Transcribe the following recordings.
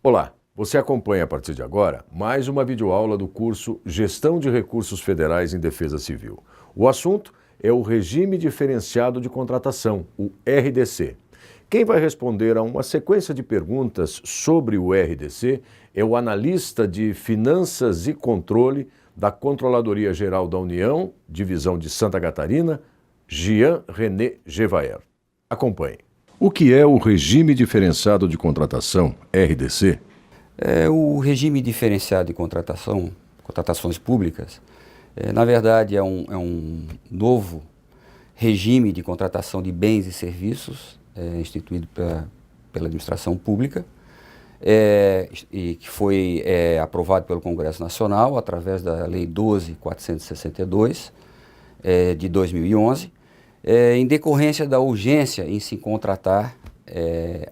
Olá, você acompanha a partir de agora mais uma videoaula do curso Gestão de Recursos Federais em Defesa Civil. O assunto é o Regime Diferenciado de Contratação, o RDC. Quem vai responder a uma sequência de perguntas sobre o RDC é o analista de Finanças e Controle da Controladoria Geral da União, Divisão de Santa Catarina, Jean René Gevaert. Acompanhe. O que é o Regime Diferenciado de Contratação, RDC? O regime diferenciado de contratação, contratações públicas, na verdade é um novo regime de contratação de bens e serviços instituído pela administração pública e que foi aprovado pelo Congresso Nacional através da Lei 12.462 de 2011, em decorrência da urgência em se contratar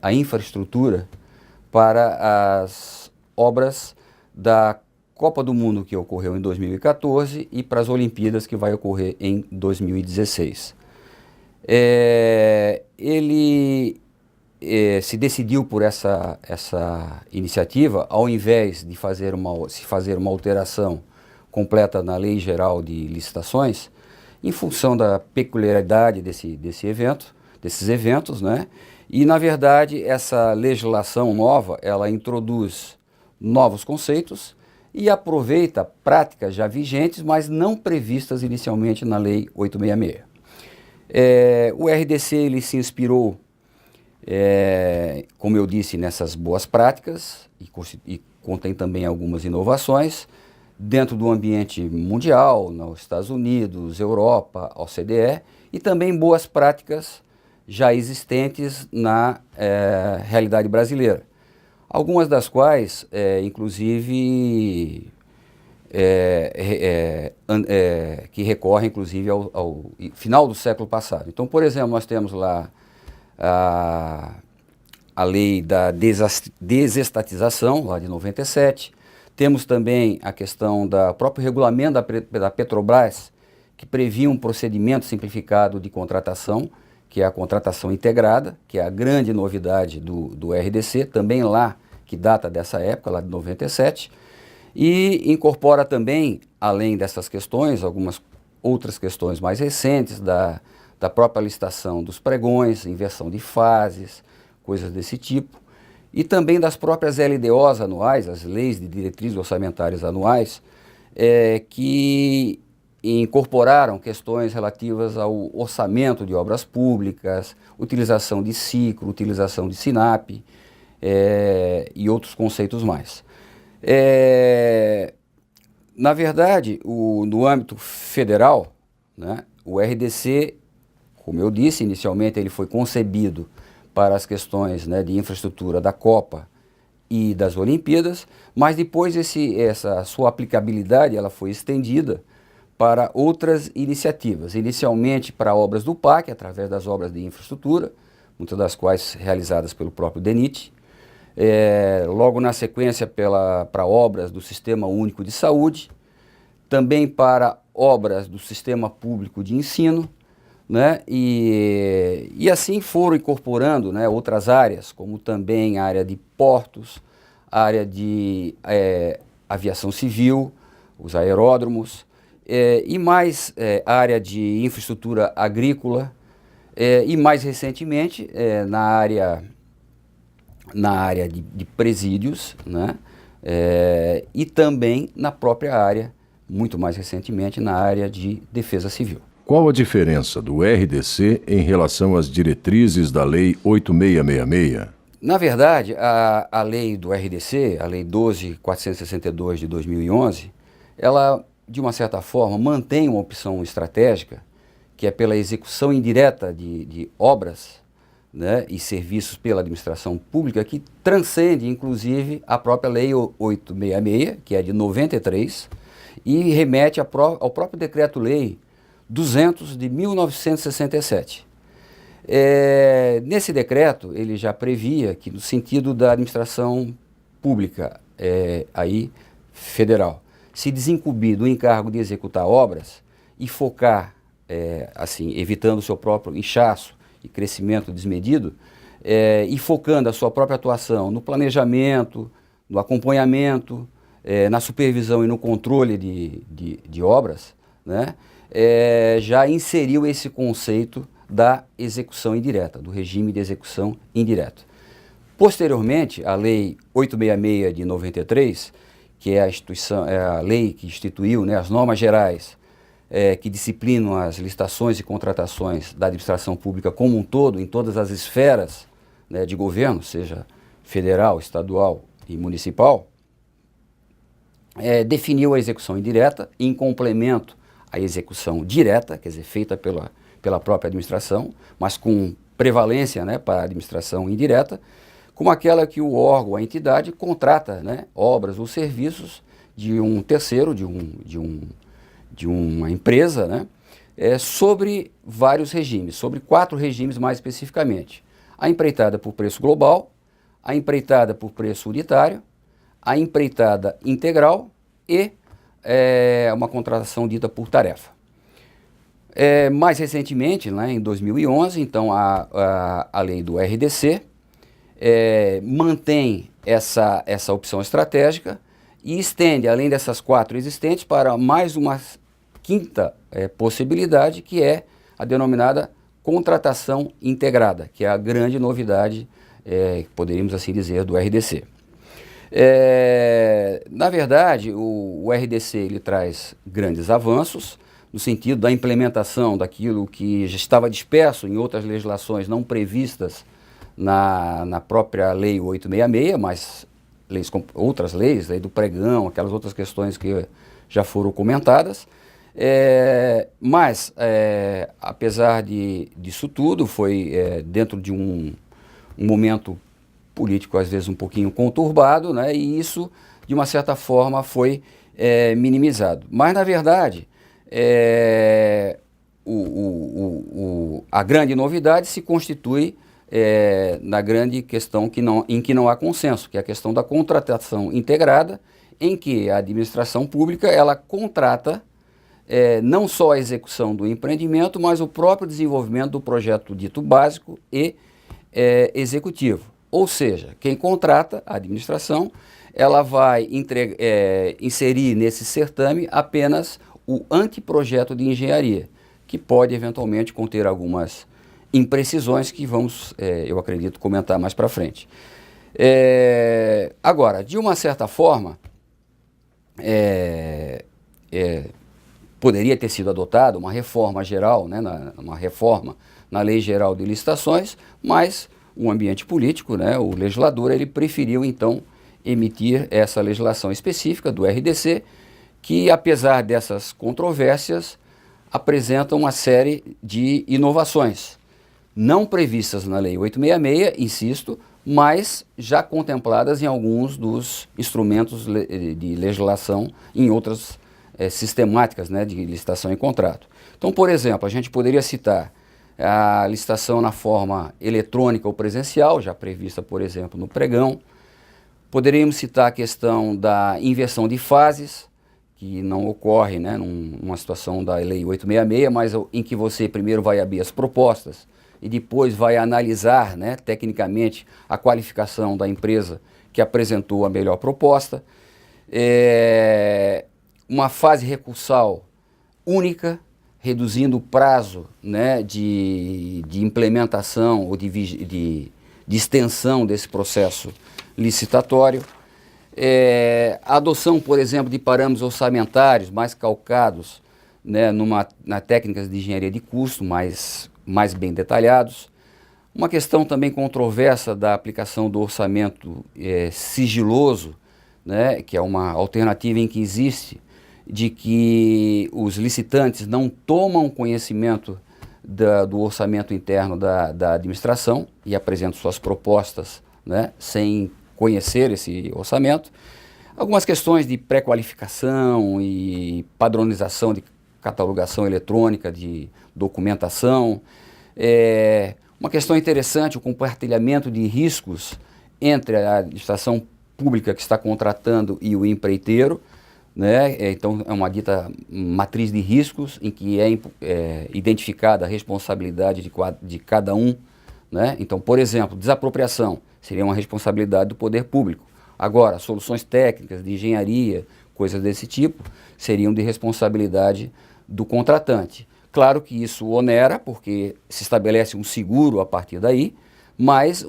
a infraestrutura para as obras da Copa do Mundo que ocorreu em 2014 e para as Olimpíadas que vai ocorrer em 2016. Ele se decidiu por essa iniciativa, ao invés de se fazer uma alteração completa na Lei Geral de Licitações, em função da peculiaridade desses eventos, né? E, na verdade, essa legislação nova, ela introduz novos conceitos e aproveita práticas já vigentes, mas não previstas inicialmente na Lei 866. O RDC ele se inspirou, como eu disse, nessas boas práticas e contém também algumas inovações dentro do ambiente mundial, nos Estados Unidos, Europa, OCDE, e também boas práticas já existentes na realidade brasileira. Algumas das quais, inclusive, que recorrem, inclusive, ao final do século passado. Então, por exemplo, nós temos lá a lei da desestatização, lá de 97, temos também a questão do próprio regulamento da Petrobras, que previa um procedimento simplificado de contratação, que é a contratação integrada, que é a grande novidade do RDC, também lá, que data dessa época, lá de 97, e incorpora também, além dessas questões, algumas outras questões mais recentes, da própria licitação dos pregões, inversão de fases, coisas desse tipo, e também das próprias LDOs anuais, as Leis de Diretrizes Orçamentárias Anuais, que incorporaram questões relativas ao orçamento de obras públicas, utilização de ciclo, utilização de SINAP e outros conceitos mais. Na verdade, no âmbito federal, né, o RDC, como eu disse, inicialmente ele foi concebido para as questões, né, de infraestrutura da Copa e das Olimpíadas, mas depois essa sua aplicabilidade ela foi estendida para outras iniciativas, inicialmente para obras do PAC, através das obras de infraestrutura, muitas das quais realizadas pelo próprio DENIT, logo na sequência para obras do Sistema Único de Saúde, também para obras do Sistema Público de Ensino, né? E assim foram incorporando, né, outras áreas, como também a área de portos, a área de aviação civil, os aeródromos, e mais a área de infraestrutura agrícola, e mais recentemente na área de presídios, né? E também na própria área, muito mais recentemente, na área de defesa civil. Qual a diferença do RDC em relação às diretrizes da Lei 8666? Na verdade, a lei do RDC, a Lei 12.462 de 2011, ela, de uma certa forma, mantém uma opção estratégica, que é pela execução indireta de obras, né, e serviços pela administração pública, que transcende, inclusive, a própria Lei 866, que é de 93, e remete ao próprio Decreto-Lei 200 de 1967. Nesse decreto, ele já previa que, no sentido da administração pública federal, se desincumbir do encargo de executar obras e focar, assim, evitando o seu próprio inchaço e crescimento desmedido, e focando a sua própria atuação no planejamento, no acompanhamento, na supervisão e no controle de obras, né, já inseriu esse conceito da execução indireta, do regime de execução indireta. Posteriormente, a Lei 866 de 93, que é a lei que instituiu, né, as normas gerais que disciplinam as licitações e contratações da administração pública como um todo, em todas as esferas, né, de governo, seja federal, estadual e municipal, definiu a execução indireta em complemento à execução direta, quer dizer, feita pela própria administração, mas com prevalência, né, para a administração indireta, como aquela que o órgão, a entidade, contrata, né, obras ou serviços de um terceiro, de uma empresa, né, sobre vários regimes, sobre 4 regimes mais especificamente. A empreitada por preço global, a empreitada por preço unitário, a empreitada integral e uma contratação dita por tarefa. Mais recentemente, né, em 2011, então a lei do RDC mantém essa opção estratégica e estende, além dessas 4 existentes, para mais uma quinta possibilidade, que é a denominada contratação integrada, que é a grande novidade, poderíamos assim dizer, do RDC. Na verdade, o RDC ele traz grandes avanços, no sentido da implementação daquilo que já estava disperso em outras legislações não previstas na própria Lei 866, mas outras leis, lei do pregão, aquelas outras questões que já foram comentadas. Mas, apesar disso tudo, foi dentro de um momento político, às vezes, um pouquinho conturbado, né, e isso, de uma certa forma, foi minimizado. Mas, na verdade, a grande novidade se constitui na grande questão em que não há consenso, que é a questão da contratação integrada, em que a administração pública ela contrata não só a execução do empreendimento, mas o próprio desenvolvimento do projeto dito básico e executivo. Ou seja, quem contrata, a administração, ela vai inserir nesse certame apenas o anteprojeto de engenharia, que pode eventualmente conter algumas imprecisões que vamos, eu acredito, comentar mais para frente. Agora, de uma certa forma, poderia ter sido adotada uma reforma geral, né, uma reforma na Lei Geral de Licitações, mas o ambiente político, né, o legislador, ele preferiu então emitir essa legislação específica do RDC, que apesar dessas controvérsias, apresenta uma série de inovações, não previstas na Lei 866, insisto, mas já contempladas em alguns dos instrumentos de legislação em outras sistemáticas, né, de licitação e contrato. Então, por exemplo, a gente poderia citar a licitação na forma eletrônica ou presencial, já prevista, por exemplo, no pregão. Poderíamos citar a questão da inversão de fases, que não ocorre, né, numa situação da Lei 866, mas em que você primeiro vai abrir as propostas e depois vai analisar, né, tecnicamente a qualificação da empresa que apresentou a melhor proposta. Uma fase recursal única, reduzindo o prazo, né, de implementação ou de extensão desse processo licitatório. A adoção, por exemplo, de parâmetros orçamentários mais calcados, né, na técnicas de engenharia de custo mais bem detalhados. Uma questão também controversa da aplicação do orçamento sigiloso, né, que é uma alternativa em que existe, de que os licitantes não tomam conhecimento do orçamento interno da administração e apresentam suas propostas, né, sem conhecer esse orçamento. Algumas questões de pré-qualificação e padronização de catalogação eletrônica de documentação. Uma questão interessante, o compartilhamento de riscos entre a administração pública que está contratando e o empreiteiro, né? Então é uma dita matriz de riscos em que é identificada a responsabilidade de cada um, né? Então, por exemplo, desapropriação seria uma responsabilidade do poder público. Agora, soluções técnicas de engenharia, coisas desse tipo, seriam de responsabilidade do contratante. Claro que isso onera, porque se estabelece um seguro a partir daí, mas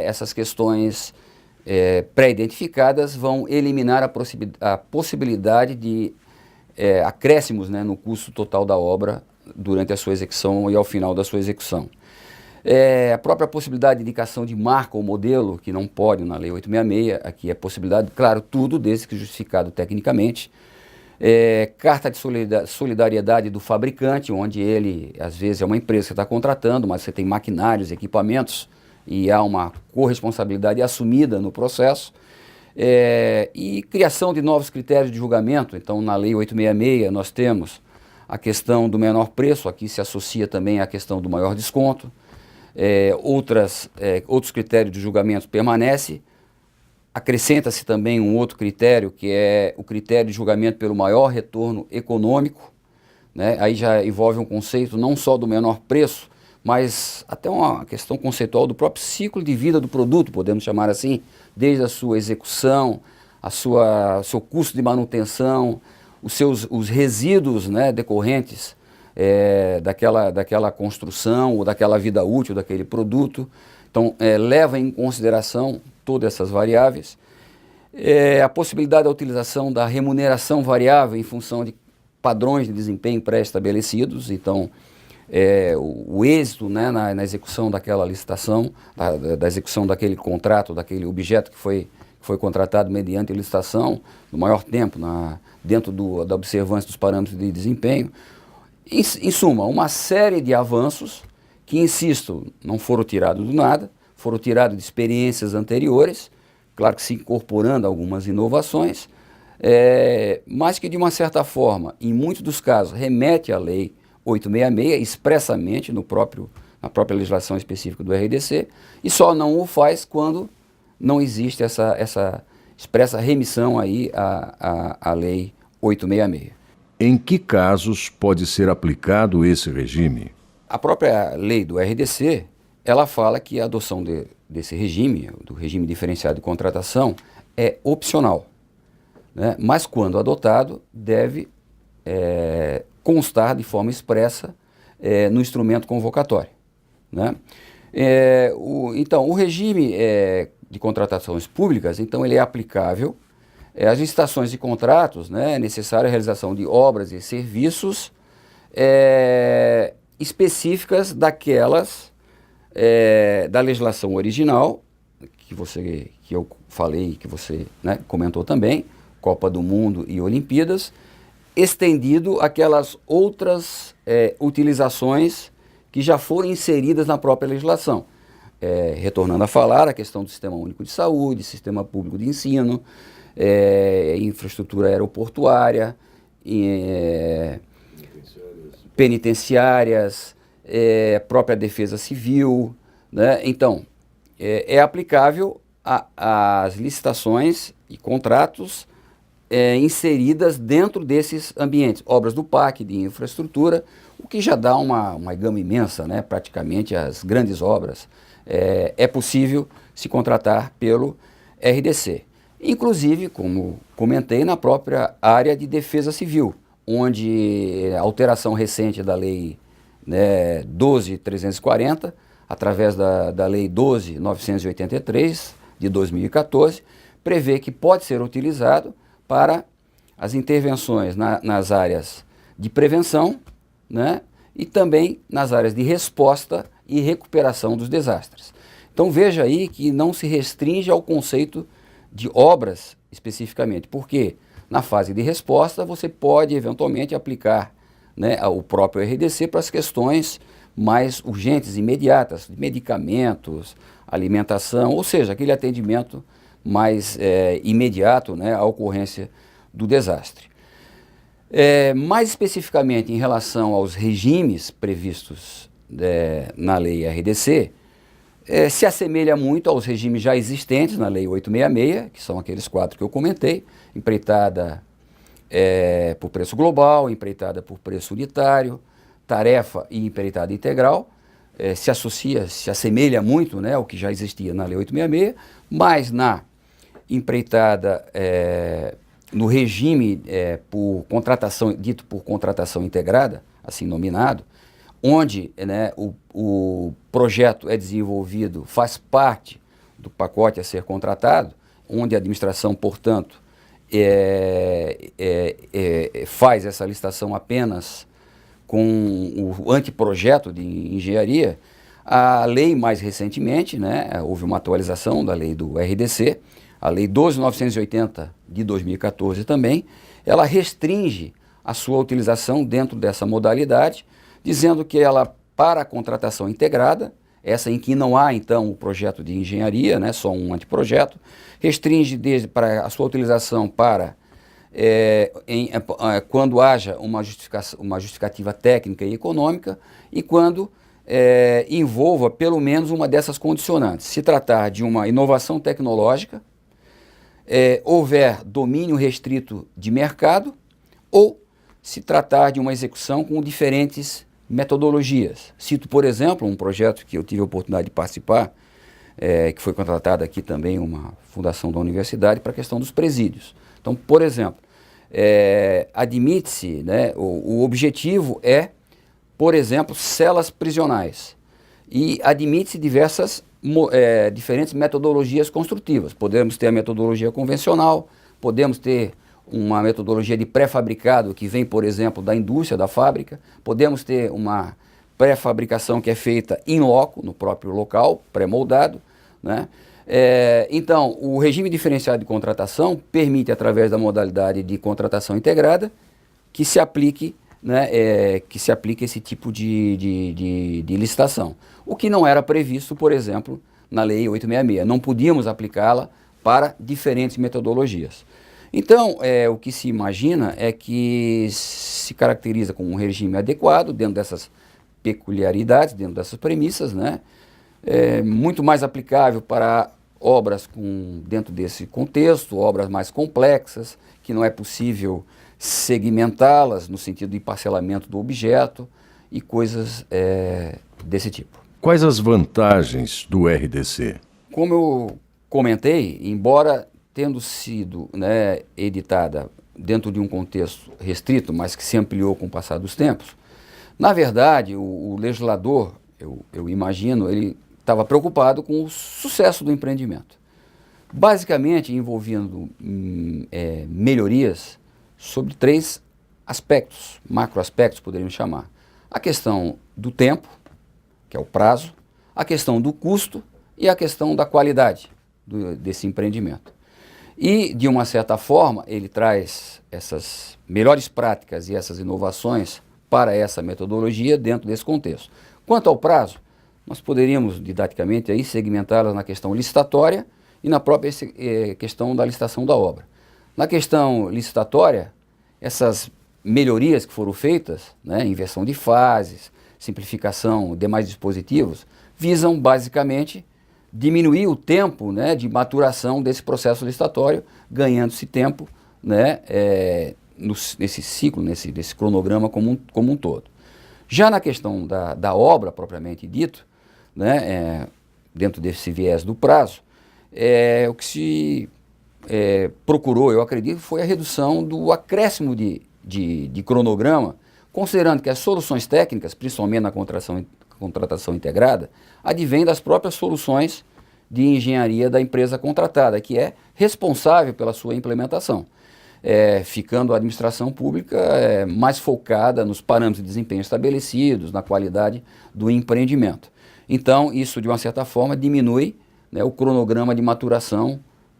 essas questões pré-identificadas vão eliminar a possibilidade de acréscimos, né, no custo total da obra durante a sua execução e ao final da sua execução. A própria possibilidade de indicação de marca ou modelo, que não pode na Lei 866, aqui é possibilidade, claro, tudo desde que justificado tecnicamente. Carta de solidariedade do fabricante, onde ele, às vezes, é uma empresa que está contratando, mas você tem maquinários, equipamentos, e há uma corresponsabilidade assumida no processo. E criação de novos critérios de julgamento. Então, na Lei 866, nós temos a questão do menor preço, aqui se associa também à questão do maior desconto. Outros critérios de julgamento permanecem. Acrescenta-se também um outro critério, que é o critério de julgamento pelo maior retorno econômico, né? Aí já envolve um conceito não só do menor preço, mas até uma questão conceitual do próprio ciclo de vida do produto, podemos chamar assim, desde a sua execução, seu custo de manutenção, os resíduos, né, decorrentes daquela construção ou daquela vida útil daquele produto. Então, leva em consideração todas essas variáveis. A possibilidade da utilização da remuneração variável em função de padrões de desempenho pré-estabelecidos. Então, o êxito, né, na execução daquela licitação, da execução daquele contrato, daquele objeto que foi contratado mediante licitação, no maior tempo, dentro da observância dos parâmetros de desempenho. Em suma, uma série de avanços que, insisto, não foram tirados do nada, foram tirados de experiências anteriores, claro que se incorporando algumas inovações, mas que, de uma certa forma, em muitos dos casos, remete à Lei 866, expressamente na própria legislação específica do RDC, e só não o faz quando não existe essa expressa remissão aí à Lei 866. Em que casos pode ser aplicado esse regime? A própria lei do RDC, ela fala que a adoção desse regime, do regime diferenciado de contratação, é opcional, né? Mas quando adotado, deve constar de forma expressa no instrumento convocatório, né? Então, o regime de contratações públicas, então, ele é aplicável às licitações de contratos, né? É necessária a realização de obras e serviços específicas daquelas da legislação original, que eu falei, que você, né, comentou também, Copa do Mundo e Olimpíadas, estendido aquelas outras utilizações que já foram inseridas na própria legislação. Retornando a falar, a questão do Sistema Único de Saúde, Sistema Público de Ensino, infraestrutura aeroportuária, penitenciárias, própria defesa civil, né? Então, é aplicável às licitações e contratos inseridas dentro desses ambientes, obras do PAC, de infraestrutura, o que já dá uma gama imensa, né? Praticamente as grandes obras. É possível se contratar pelo RDC. Inclusive, como comentei, na própria área de defesa civil, onde a alteração recente da Lei, né, 12.340, através da Lei 12.983, de 2014, prevê que pode ser utilizado para as intervenções nas áreas de prevenção, né, e também nas áreas de resposta e recuperação dos desastres. Então veja aí que não se restringe ao conceito de obras especificamente, porque na fase de resposta você pode eventualmente aplicar, né, o próprio RDC para as questões mais urgentes e imediatas, de medicamentos, alimentação, ou seja, aquele atendimento mais imediato, né, à ocorrência do desastre. Mais especificamente em relação aos regimes previstos na lei RDC, se assemelha muito aos regimes já existentes na Lei 866, que são aqueles 4 que eu comentei: empreitada por preço global, empreitada por preço unitário, tarefa e empreitada integral. Se assemelha muito, né, ao que já existia na Lei 866, mas na empreitada no regime por contratação, dito por contratação integrada, assim nominado, onde, né, o projeto é desenvolvido, faz parte do pacote a ser contratado, onde a administração, portanto, faz essa licitação apenas com o anteprojeto de engenharia. A lei, mais recentemente, né, houve uma atualização da lei do RDC, a lei 12.980 de 2014 também, ela restringe a sua utilização dentro dessa modalidade, dizendo que ela, para a contratação integrada, essa em que não há, então, o projeto de engenharia, né, só um anteprojeto, restringe para a sua utilização para quando haja uma justificativa técnica e econômica e quando envolva pelo menos uma dessas condicionantes. Se tratar de uma inovação tecnológica, houver domínio restrito de mercado ou se tratar de uma execução com diferentes metodologias. Cito, por exemplo, um projeto que eu tive a oportunidade de participar, que foi contratada aqui também uma fundação da universidade para a questão dos presídios. Então, por exemplo, admite-se, né, o objetivo é, por exemplo, celas prisionais e admite-se diferentes metodologias construtivas. Podemos ter a metodologia convencional, podemos ter uma metodologia de pré-fabricado que vem, por exemplo, da indústria, da fábrica, podemos ter uma pré-fabricação que é feita in loco, no próprio local, pré-moldado, né? Então, o regime diferenciado de contratação permite, através da modalidade de contratação integrada, que se aplique, né, esse tipo de licitação. O que não era previsto, por exemplo, na Lei 866. Não podíamos aplicá-la para diferentes metodologias. Então, o que se imagina é que se caracteriza como um regime adequado dentro dessas peculiaridades, dentro dessas premissas, né? Muito mais aplicável para obras dentro desse contexto, obras mais complexas, que não é possível segmentá-las no sentido de parcelamento do objeto e coisas desse tipo. Quais as vantagens do RDC? Como eu comentei, embora tendo sido, né, editada dentro de um contexto restrito, mas que se ampliou com o passar dos tempos, na verdade, o legislador, eu imagino, ele estava preocupado com o sucesso do empreendimento. Basicamente envolvendo melhorias sobre 3 aspectos, macroaspectos poderíamos chamar. A questão do tempo, que é o prazo, a questão do custo e a questão da qualidade desse empreendimento. E, de uma certa forma, ele traz essas melhores práticas e essas inovações para essa metodologia dentro desse contexto. Quanto ao prazo, nós poderíamos, didaticamente, aí segmentá-las na questão licitatória e na própria questão da licitação da obra. Na questão licitatória, essas melhorias que foram feitas, né, inversão de fases, simplificação, demais dispositivos, visam basicamente diminuir o tempo, né, de maturação desse processo licitatório, ganhando-se tempo, né, nesse ciclo, nesse cronograma como um todo. Já na questão da obra propriamente dito, né, dentro desse viés do prazo, o que se procurou, eu acredito, foi a redução do acréscimo de cronograma, considerando que as soluções técnicas, principalmente na contratação integrada, advêm das próprias soluções de engenharia da empresa contratada, que é responsável pela sua implementação, ficando a administração pública mais focada nos parâmetros de desempenho estabelecidos, na qualidade do empreendimento. Então, isso, de uma certa forma, diminui, né, o cronograma de maturação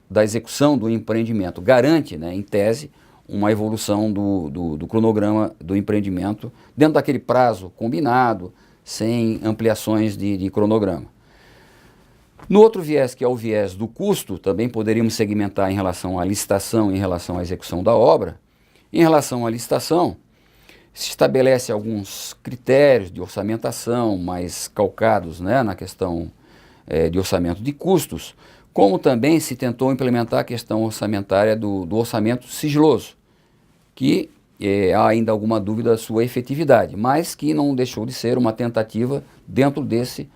da execução do empreendimento, garante, né, em tese, uma evolução do cronograma do empreendimento dentro daquele prazo combinado, sem ampliações de cronograma. No outro viés, que é o viés do custo, também poderíamos segmentar em relação à licitação, em relação à execução da obra. Em relação à licitação, se estabelece alguns critérios de orçamentação mais calcados, né, na questão de orçamento de custos, como também se tentou implementar a questão orçamentária do orçamento sigiloso, que há ainda alguma dúvida da sua efetividade, mas que não deixou de ser uma tentativa dentro desse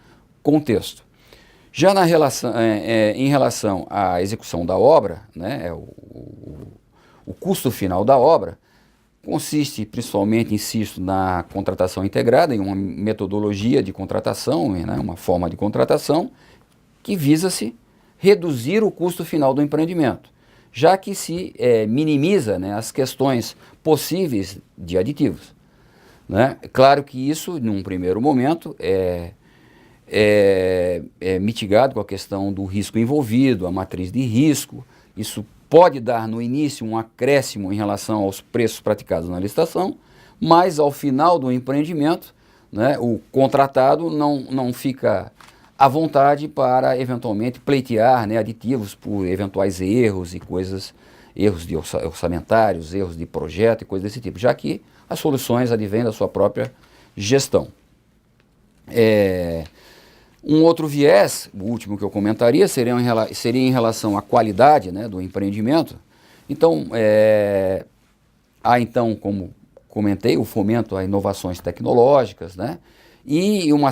contexto. Já em relação à execução da obra, né, o custo final da obra consiste principalmente, insisto, na contratação integrada, em uma metodologia de contratação, né, uma forma de contratação que visa-se reduzir o custo final do empreendimento, já que se minimiza, né, as questões possíveis de aditivos. Né? Claro que isso, num primeiro momento, é mitigado com a questão do risco envolvido, a matriz de risco. Isso pode dar no início um acréscimo em relação aos preços praticados na licitação, mas ao final do empreendimento, né, o contratado não fica à vontade para eventualmente pleitear, né, aditivos por eventuais erros e coisas, erros de orçamentários, erros de projeto e coisas desse tipo, já que as soluções advêm da sua própria gestão. Um outro viés, o último que eu comentaria, seria em relação à qualidade, né, do empreendimento. Então, há então, como comentei, o fomento a inovações tecnológicas, né, e um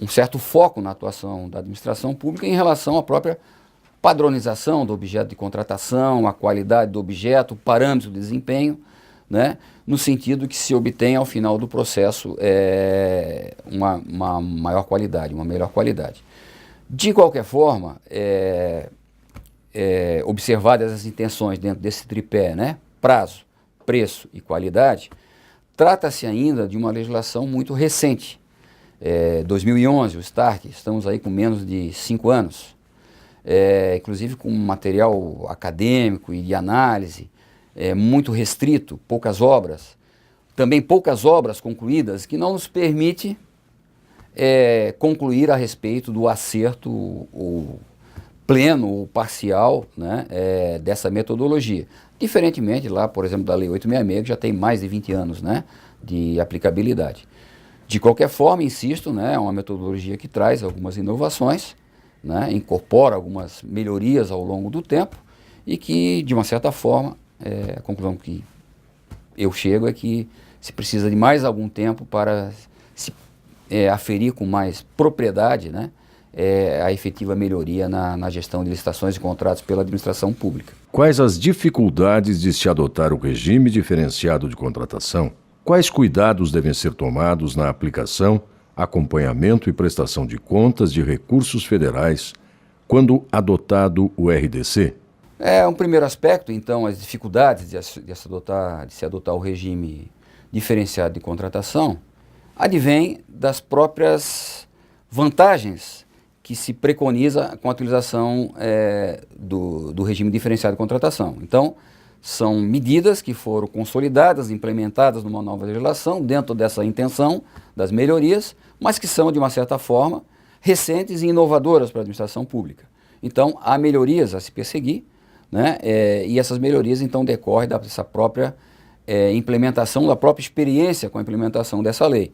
certo foco na atuação da administração pública em relação à própria padronização do objeto de contratação, a qualidade do objeto, o parâmetro de desempenho, né, no sentido que se obtém ao final do processo uma maior qualidade, uma melhor qualidade. De qualquer forma, observadas as intenções dentro desse tripé, né, prazo, preço e qualidade, trata-se ainda de uma legislação muito recente. 2011, o STARC, estamos aí com menos de 5 anos, inclusive com material acadêmico e de análise, muito restrito, poucas obras, também poucas obras concluídas, que não nos permite concluir a respeito do acerto ou pleno ou parcial, né, dessa metodologia. Diferentemente lá, por exemplo, da Lei 866, que já tem mais de 20 anos, né, de aplicabilidade. De qualquer forma, insisto, né, é uma metodologia que traz algumas inovações, né, incorpora algumas melhorias ao longo do tempo e que, de uma certa forma, a conclusão que eu chego é que se precisa de mais algum tempo para se aferir com mais propriedade, né, a efetiva melhoria na gestão de licitações e contratos pela administração pública. Quais as dificuldades de se adotar o regime diferenciado de contratação? Quais cuidados devem ser tomados na aplicação, acompanhamento e prestação de contas de recursos federais quando adotado o RDC? Um primeiro aspecto, então, as dificuldades de se adotar o regime diferenciado de contratação advém das próprias vantagens que se preconiza com a utilização do regime diferenciado de contratação. Então, são medidas que foram consolidadas, implementadas numa nova legislação, dentro dessa intenção das melhorias, mas que são, de uma certa forma, recentes e inovadoras para a administração pública. Então, há melhorias a se perseguir, né? E essas melhorias, então, decorrem dessa própria implementação, da própria experiência com a implementação dessa lei.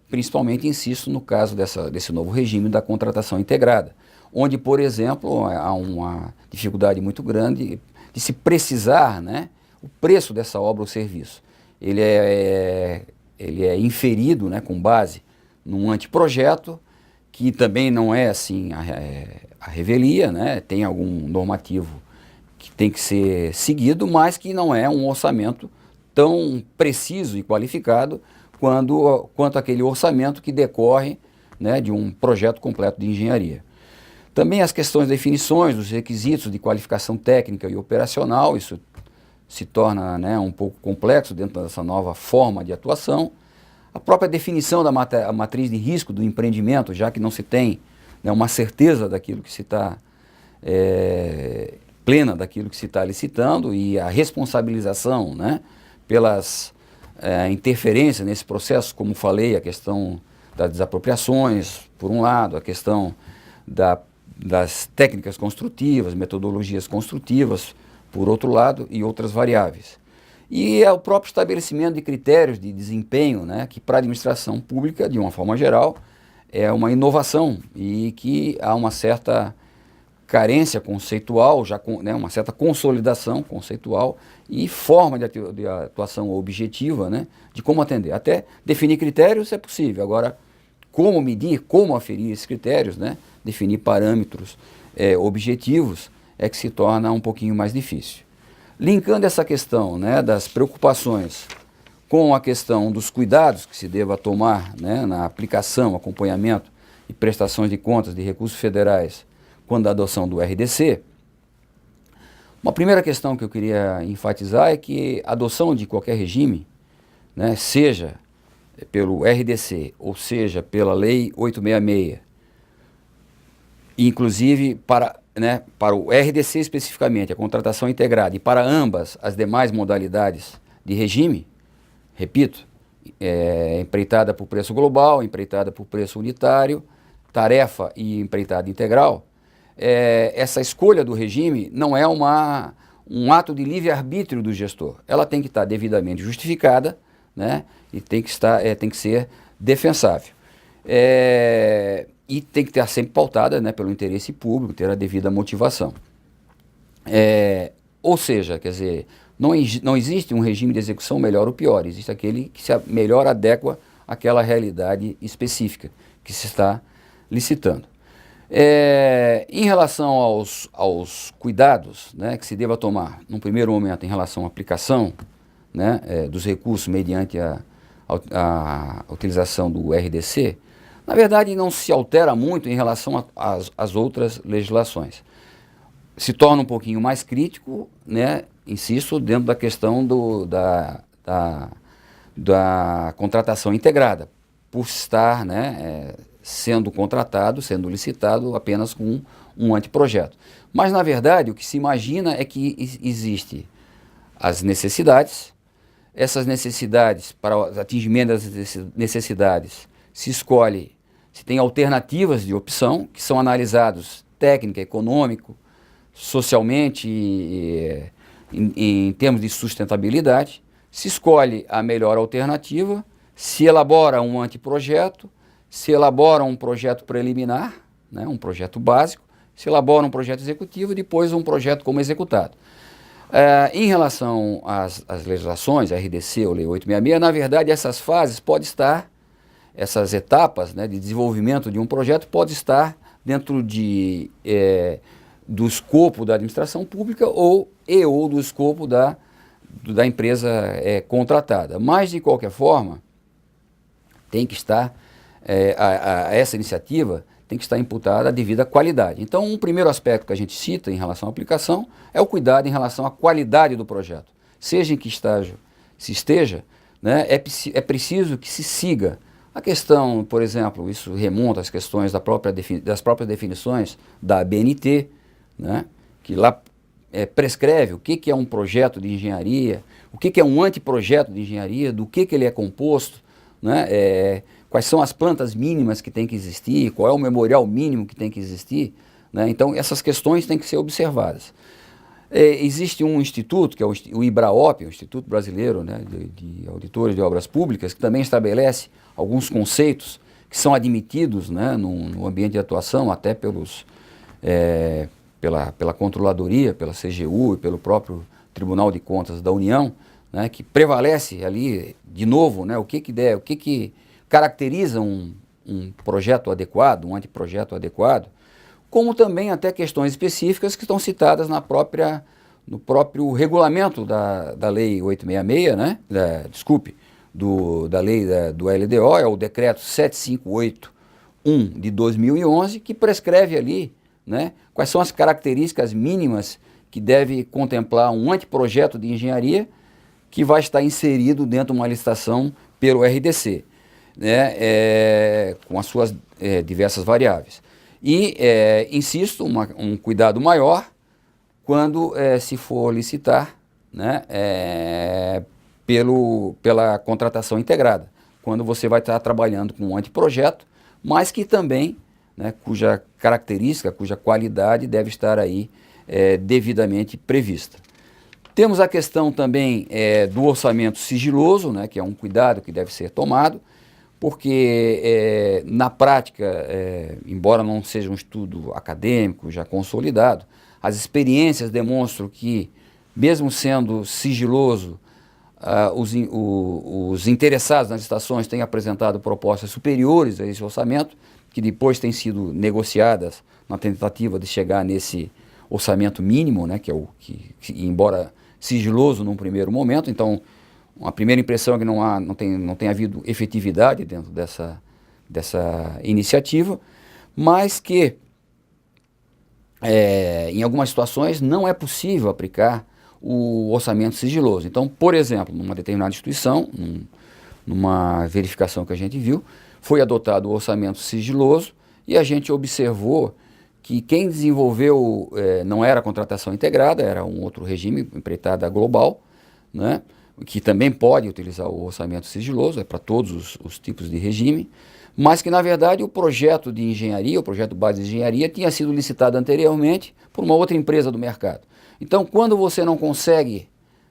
Principalmente, insisto, no caso desse novo regime da contratação integrada, onde, por exemplo, há uma dificuldade muito grande de se precisar, né, o preço dessa obra ou serviço. Ele é inferido, né, com base num anteprojeto, que também não é assim a revelia, né, tem algum normativo que tem que ser seguido, mas que não é um orçamento tão preciso e qualificado quanto aquele orçamento que decorre, né, de um projeto completo de engenharia. Também as questões de definições dos requisitos de qualificação técnica e operacional, isso se torna, né, um pouco complexo dentro dessa nova forma de atuação. A própria definição da matriz de risco do empreendimento, já que não se tem, né, uma certeza daquilo que se está, plena daquilo que se está licitando, e a responsabilização, né, pelas interferências nesse processo, como falei, a questão das desapropriações, por um lado, a questão das técnicas construtivas, metodologias construtivas, por outro lado, e outras variáveis. E é o próprio estabelecimento de critérios de desempenho, né, que para a administração pública, de uma forma geral, é uma inovação e que há uma certa carência conceitual, né, uma certa consolidação conceitual e forma de atuação objetiva, né, de como atender. Até definir critérios é possível, agora como medir, como aferir esses critérios, né? Definir parâmetros objetivos, é que se torna um pouquinho mais difícil. Linkando essa questão, né, das preocupações com a questão dos cuidados que se deva tomar, né, na aplicação, acompanhamento e prestações de contas de recursos federais quando a adoção do RDC, uma primeira questão que eu queria enfatizar é que a adoção de qualquer regime, né, seja pelo RDC ou seja pela Lei 866, inclusive para o RDC especificamente, a contratação integrada, e para ambas as demais modalidades de regime, repito, empreitada por preço global, empreitada por preço unitário, tarefa e empreitada integral, essa escolha do regime não é um ato de livre-arbítrio do gestor. Ela tem que estar devidamente justificada, né, e tem que ser defensável. E tem que estar sempre pautada, né, pelo interesse público, ter a devida motivação. Ou seja, quer dizer, não existe um regime de execução melhor ou pior, existe aquele que melhor adequa àquela realidade específica que se está licitando. Em relação aos cuidados, né, que se deva tomar, num primeiro momento, em relação à aplicação, né, dos recursos mediante a utilização do RDC, na verdade não se altera muito em relação às outras legislações. Se torna um pouquinho mais crítico, né, insisto, dentro da questão da contratação integrada, por estar, né, sendo contratado, sendo licitado apenas com um anteprojeto. Mas, na verdade, o que se imagina é que existe as necessidades, essas necessidades, para o atingimento das necessidades, se escolhe, se tem alternativas de opção, que são analisados técnica, econômico, socialmente, em termos de sustentabilidade, se escolhe a melhor alternativa, se elabora um anteprojeto, se elabora um projeto preliminar, né, um projeto básico, se elabora um projeto executivo e depois um projeto como executado. Em relação às legislações, a RDC ou Lei 866, na verdade essas fases podem estar, essas etapas, né, de desenvolvimento de um projeto pode estar dentro do escopo da administração pública ou do escopo da empresa contratada. Mas, de qualquer forma, tem que estar, essa iniciativa tem que estar imputada a devida qualidade. Então, um primeiro aspecto que a gente cita em relação à aplicação é o cuidado em relação à qualidade do projeto. Seja em que estágio se esteja, né, é preciso que se siga a questão, por exemplo, isso remonta às questões das próprias definições da ABNT, né, que lá prescreve o que é um projeto de engenharia, o que é um anteprojeto de engenharia, do que ele é composto, né, quais são as plantas mínimas que tem que existir, qual é o memorial mínimo que tem que existir, né? Então essas questões têm que ser observadas. Existe um instituto, que é o IBRAOP, o Instituto Brasileiro, né, de Auditores de Obras Públicas, que também estabelece alguns conceitos que são admitidos, né, no ambiente de atuação, até pela Controladoria, pela CGU e pelo próprio Tribunal de Contas da União, né, que prevalece ali, de novo, né, o que caracteriza um projeto adequado, um anteprojeto adequado, como também até questões específicas que estão citadas no próprio regulamento da Lei 866, né, da lei do LDO, é o Decreto 7581 de 2011, que prescreve ali, né, quais são as características mínimas que deve contemplar um anteprojeto de engenharia que vai estar inserido dentro de uma licitação pelo RDC, né, com as suas diversas variáveis. E, insisto, um cuidado maior quando se for licitar, né, pela contratação integrada, quando você vai estar trabalhando com um anteprojeto, mas que também, né, cuja característica, cuja qualidade deve estar aí devidamente prevista. Temos a questão também do orçamento sigiloso, né, que é um cuidado que deve ser tomado, porque na prática, embora não seja um estudo acadêmico já consolidado, as experiências demonstram que, mesmo sendo sigiloso, os interessados nas licitações têm apresentado propostas superiores a esse orçamento, que depois têm sido negociadas na tentativa de chegar nesse orçamento mínimo, né, que é que embora sigiloso num primeiro momento. Então, a primeira impressão é que não tem havido efetividade dentro dessa iniciativa, mas que em algumas situações não é possível aplicar o orçamento sigiloso. Então, por exemplo, numa determinada instituição, numa verificação que a gente viu, foi adotado o orçamento sigiloso e a gente observou que quem desenvolveu não era contratação integrada, era um outro regime, empreitada global, né, que também pode utilizar o orçamento sigiloso, é para todos os tipos de regime, mas que na verdade o projeto de engenharia, o projeto base de engenharia, tinha sido licitado anteriormente por uma outra empresa do mercado. Então, quando você não consegue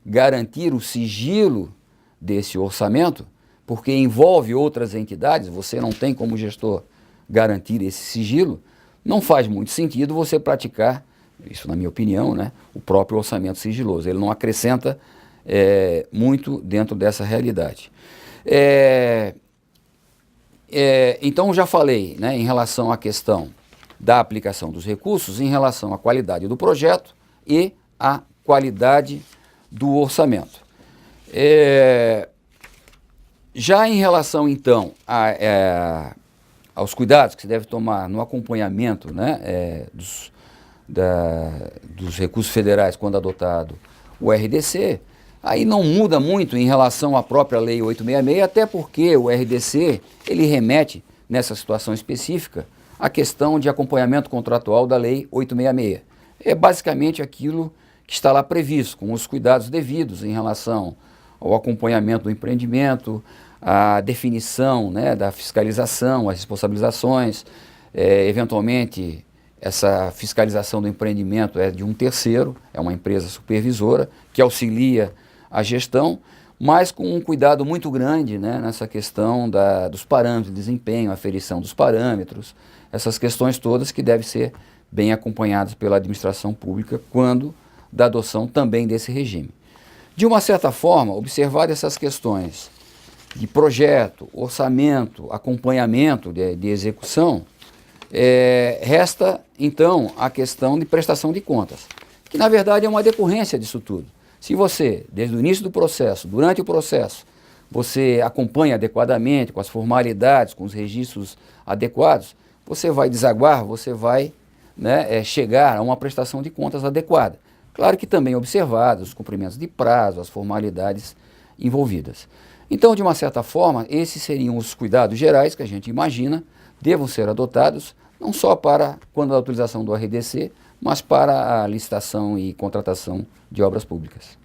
garantir o sigilo desse orçamento, porque envolve outras entidades, você não tem como gestor garantir esse sigilo, não faz muito sentido você praticar, isso na minha opinião, né, o próprio orçamento sigiloso. Ele não acrescenta muito dentro dessa realidade. Então, já falei, né, em relação à questão da aplicação dos recursos, em relação à qualidade do projeto e à qualidade do orçamento. Já em relação, então, aos cuidados que se deve tomar no acompanhamento, né, dos recursos federais quando adotado o RDC, aí não muda muito em relação à própria Lei 866, até porque o RDC ele remete, nessa situação específica, à questão de acompanhamento contratual da Lei 866. É basicamente aquilo que está lá previsto, com os cuidados devidos em relação ao acompanhamento do empreendimento, a definição, né, da fiscalização, as responsabilizações, eventualmente essa fiscalização do empreendimento é de um terceiro, é uma empresa supervisora que auxilia a gestão, mas com um cuidado muito grande, né, nessa questão dos parâmetros de desempenho, aferição dos parâmetros, essas questões todas que devem ser bem acompanhadas pela administração pública quando da adoção também desse regime. De uma certa forma, observar essas questões de projeto, orçamento, acompanhamento de execução, resta então a questão de prestação de contas, que na verdade é uma decorrência disso tudo. Se você, desde o início do processo, durante o processo, você acompanha adequadamente, com as formalidades, com os registros adequados, você vai desaguar, você vai, né, chegar a uma prestação de contas adequada. Claro que também observados os cumprimentos de prazo, as formalidades envolvidas. Então, de uma certa forma, esses seriam os cuidados gerais que a gente imagina devam ser adotados, não só para quando a utilização do RDC, mas para a licitação e contratação de obras públicas.